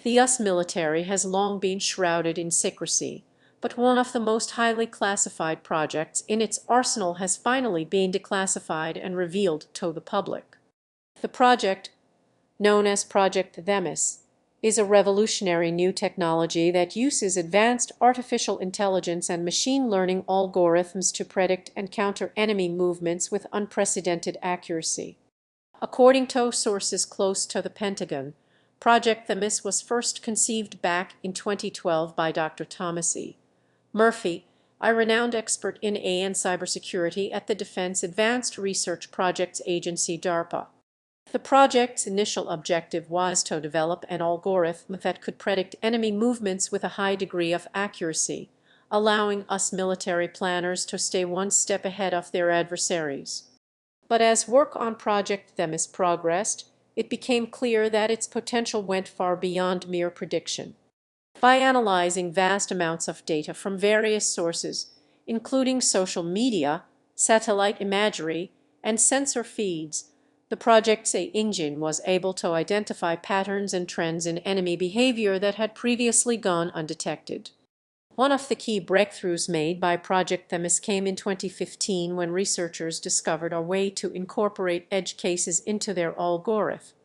The US military has long been shrouded in secrecy, but one of the most highly classified projects in its arsenal has finally been declassified and revealed to the public. The project, known as Project Themis, is a revolutionary new technology that uses advanced artificial intelligence and machine learning algorithms to predict and counter enemy movements with unprecedented accuracy. According to sources close to the Pentagon, Project Themis was first conceived back in 2012 by Dr. Thomas E. Murphy, a renowned expert in AI and cybersecurity at the Defense Advanced Research Projects Agency DARPA. The project's initial objective was to develop an algorithm that could predict enemy movements with a high degree of accuracy, allowing us military planners to stay one step ahead of their adversaries. But as work on Project Themis progressed, it became clear that its potential went far beyond mere prediction. By analyzing vast amounts of data from various sources, including social media, satellite imagery, and sensor feeds, the project's AI engine was able to identify patterns and trends in enemy behavior that had previously gone undetected. One of the key breakthroughs made by Project Themis came in 2015 when researchers discovered a way to incorporate edge cases into their algorithm.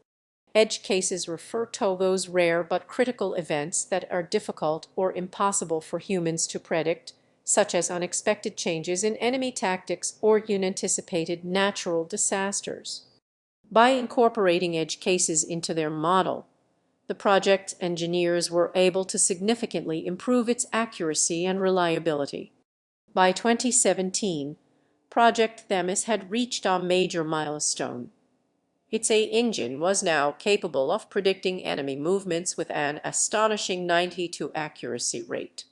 Edge cases refer to those rare but critical events that are difficult or impossible for humans to predict, such as unexpected changes in enemy tactics or unanticipated natural disasters. By incorporating edge cases into their model, the project's engineers were able to significantly improve its accuracy and reliability. By 2017, Project Themis had reached a major milestone. Its AI engine was now capable of predicting enemy movements with an astonishing 92% accuracy rate.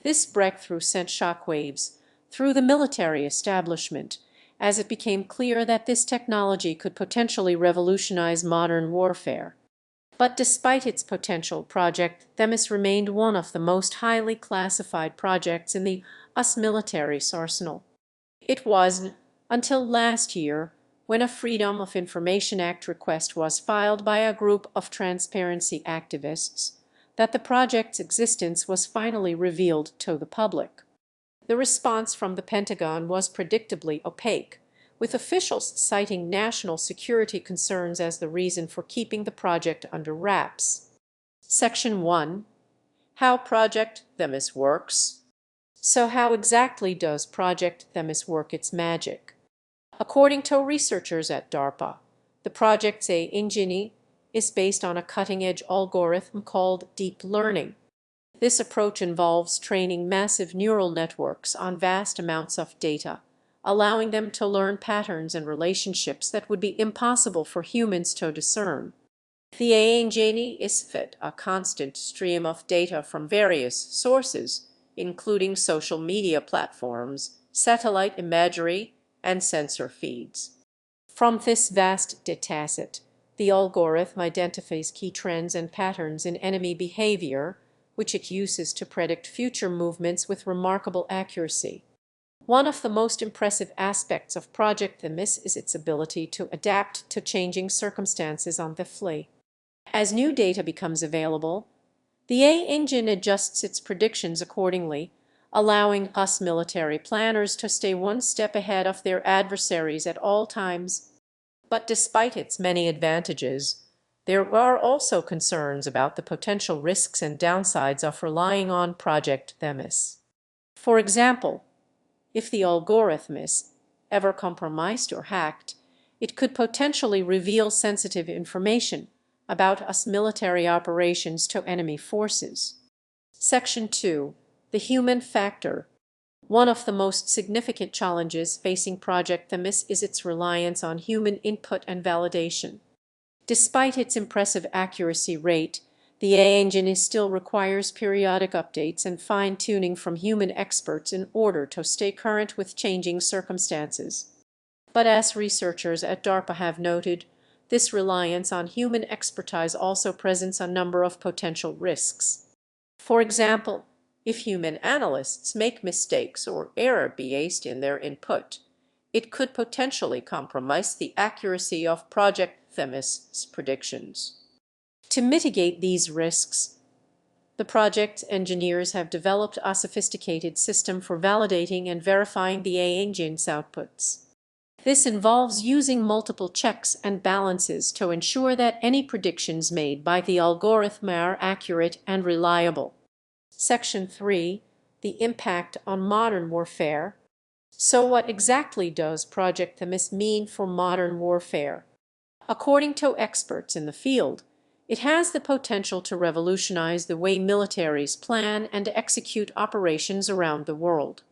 This breakthrough sent shockwaves through the military establishment, as it became clear that this technology could potentially revolutionize modern warfare. But despite its potential, Project Themis remained one of the most highly classified projects in the US military's arsenal. It was until last year, when a Freedom of Information Act request was filed by a group of transparency activists, that the project's existence was finally revealed to the public. The response from the Pentagon was predictably opaque, with officials citing national security concerns as the reason for keeping the project under wraps. Section 1. How Project Themis works. So how exactly does Project Themis work its magic? According to researchers at DARPA, the project's AI engine is based on a cutting-edge algorithm called deep learning. This approach involves training massive neural networks on vast amounts of data, allowing them to learn patterns and relationships that would be impossible for humans to discern. The AI engine is fed a constant stream of data from various sources, including social media platforms, satellite imagery, and sensor feeds. From this vast dataset, the algorithm identifies key trends and patterns in enemy behavior, which it uses to predict future movements with remarkable accuracy. One of the most impressive aspects of Project Themis is its ability to adapt to changing circumstances on the fly. As new data becomes available, the AI engine adjusts its predictions accordingly, allowing us military planners to stay one step ahead of their adversaries at all times. But despite its many advantages, there are also concerns about the potential risks and downsides of relying on Project Themis. For example, if the algorithm is ever compromised or hacked, it could potentially reveal sensitive information about US military operations to enemy forces. Section 2. The human factor. One of the most significant challenges facing Project Themis is its reliance on human input and validation. Despite its impressive accuracy rate, the AI engine still requires periodic updates and fine-tuning from human experts in order to stay current with changing circumstances. But as researchers at DARPA have noted, this reliance on human expertise also presents a number of potential risks. For example, if human analysts make mistakes or error based in their input, it could potentially compromise the accuracy of Project Themis' predictions. To mitigate these risks, the project engineers have developed a sophisticated system for validating and verifying the AI engine's outputs. This involves using multiple checks and balances to ensure that any predictions made by the algorithm are accurate and reliable. Section 3. The impact on modern warfare. So what exactly does Project Themis mean for modern warfare? According to experts in the field, it has the potential to revolutionize the way militaries plan and execute operations around the world.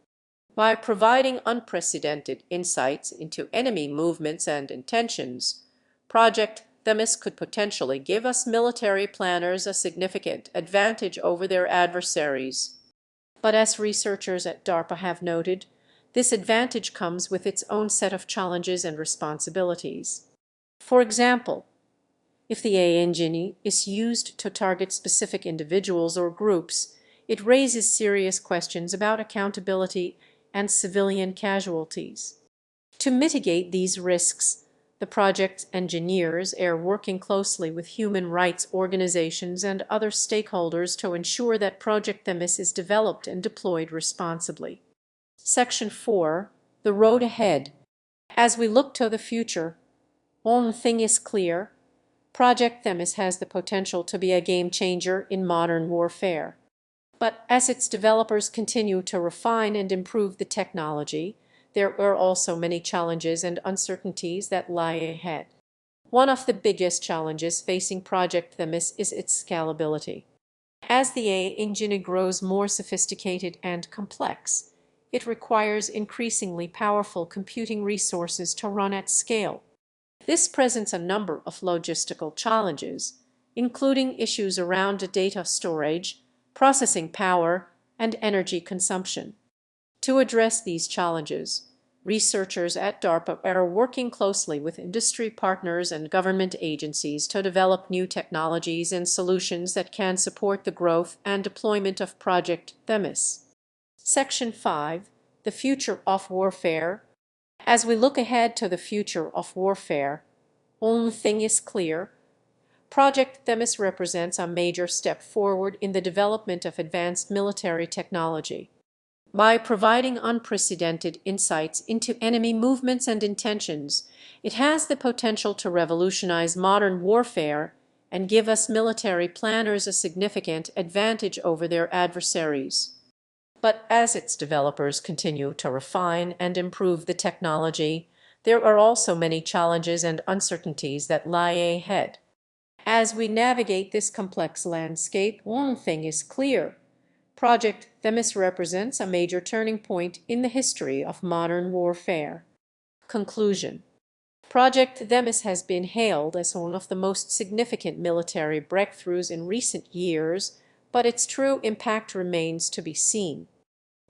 By providing unprecedented insights into enemy movements and intentions, Project Themis could potentially give us military planners a significant advantage over their adversaries. But as researchers at DARPA have noted, this advantage comes with its own set of challenges and responsibilities. For example, if the AI engine is used to target specific individuals or groups, it raises serious questions about accountability and civilian casualties. To mitigate these risks, the project engineers are working closely with human rights organizations and other stakeholders to ensure that Project Themis is developed and deployed responsibly. Section 4. The road ahead. As we look to the future, one thing is clear. Project Themis has the potential to be a game changer in modern warfare. But as its developers continue to refine and improve the technology, there are also many challenges and uncertainties that lie ahead. One of the biggest challenges facing Project Themis is its scalability. As the AI engine grows more sophisticated and complex, it requires increasingly powerful computing resources to run at scale. This presents a number of logistical challenges, including issues around data storage, processing power, and energy consumption. To address these challenges, researchers at DARPA are working closely with industry partners and government agencies to develop new technologies and solutions that can support the growth and deployment of Project Themis. Section 5. The future of warfare. As we look ahead to the future of warfare, one thing is clear. Project Themis represents a major step forward in the development of advanced military technology. By providing unprecedented insights into enemy movements and intentions, it has the potential to revolutionize modern warfare and give us military planners a significant advantage over their adversaries. But as its developers continue to refine and improve the technology, there are also many challenges and uncertainties that lie ahead. As we navigate this complex landscape, one thing is clear. Project Themis represents a major turning point in the history of modern warfare. Conclusion. Project Themis has been hailed as one of the most significant military breakthroughs in recent years, but its true impact remains to be seen.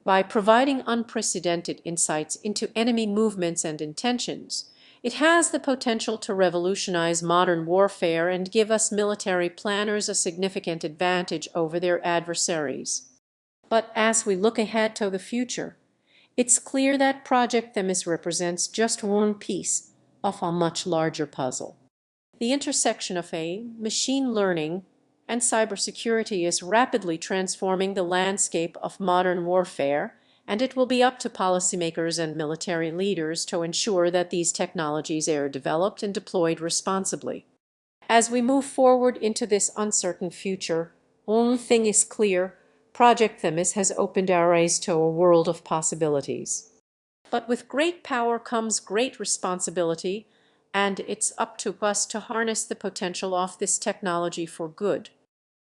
By providing unprecedented insights into enemy movements and intentions, it has the potential to revolutionize modern warfare and give us military planners a significant advantage over their adversaries. But as we look ahead to the future, it's clear that Project Themis represents just one piece of a much larger puzzle. The intersection of AI, machine learning, and cybersecurity is rapidly transforming the landscape of modern warfare, and it will be up to policymakers and military leaders to ensure that these technologies are developed and deployed responsibly. As we move forward into this uncertain future, one thing is clear. Project Themis has opened our eyes to a world of possibilities. But with great power comes great responsibility, and it's up to us to harness the potential of this technology for good.